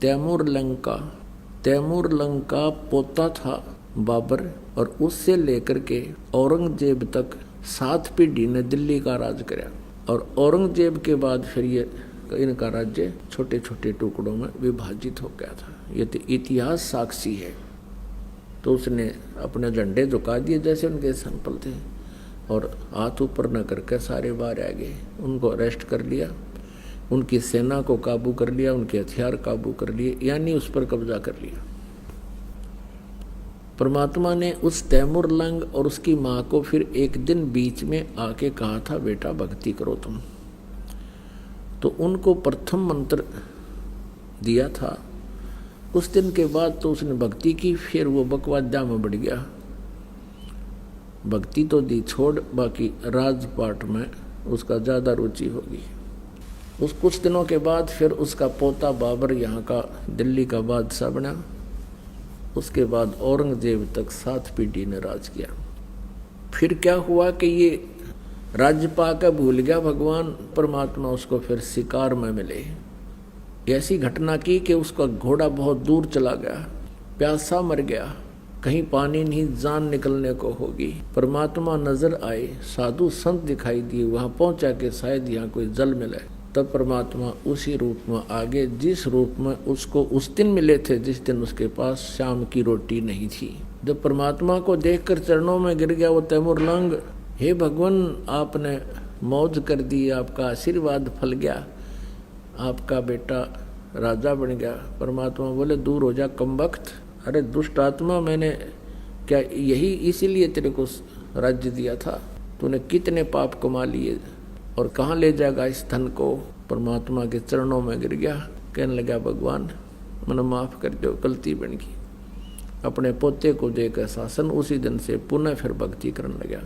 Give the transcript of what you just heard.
Taimur lung का पोता था बाबर, और उससे लेकर के औरंगजेब तक 7 पीढ़ी ने दिल्ली का राज कराया। और औरंगजेब के बाद फिर ये इनका राज्य छोटे छोटे टुकड़ों में विभाजित हो गया था। ये तो इतिहास साक्षी है। तो उसने अपने झंडे झुका दिए जैसे उनके सैंपल थे, और हाथ ऊपर न करके सारे बाहर आ गए। उनको अरेस्ट कर लिया, उनकी सेना को काबू कर लिया, उनके हथियार काबू कर लिए, यानी उस पर कब्जा कर लिया। परमात्मा ने उस तैमूर लंग और उसकी माँ को फिर एक दिन बीच में आके कहा था, बेटा भक्ति करो तुम। तो उनको प्रथम मंत्र दिया था। उस दिन के बाद तो उसने भक्ति की, फिर वो बकवाद्या में बढ़ गया। भक्ति तो दी छोड़, बाकी राजपाट में उसका ज़्यादा रुचि होगी। उस कुछ दिनों के बाद फिर उसका पोता बाबर यहाँ का दिल्ली का बादशाह बना। उसके बाद औरंगजेब तक 7 पीढ़ी ने राज किया। फिर क्या हुआ कि ये राज्य पाकर भूल गया भगवान परमात्मा, उसको फिर शिकार में मिले। ऐसी घटना की कि उसका घोड़ा बहुत दूर चला गया, प्यासा मर गया, कहीं पानी नहीं, जान निकलने को होगी। परमात्मा नजर आए, साधु संत दिखाई दिए, वहां पहुंचा के शायद यहाँ कोई जल मिले। तब परमात्मा उसी रूप में आगे, जिस रूप में उसको उस दिन मिले थे, जिस दिन उसके पास शाम की रोटी नहीं थी। जब परमात्मा को देखकर चरणों में गिर गया वो तैमूर लंग, हे भगवान आपने मौज कर दी, आपका आशीर्वाद फल गया, आपका बेटा राजा बन गया। परमात्मा बोले, दूर हो जा कमबख्त, अरे दुष्ट आत्मा, मैंने क्या यही इसीलिए तेरे को राज्य दिया था? तूने कितने पाप कमा लिए और कहाँ ले जाएगा इस धन को? परमात्मा के चरणों में गिर गया, कहने लगा, भगवान मैंने माफ़ कर दो, गलती बन गई। अपने पोते को देकर शासन, उसी दिन से पुनः फिर भक्ति करने लगा।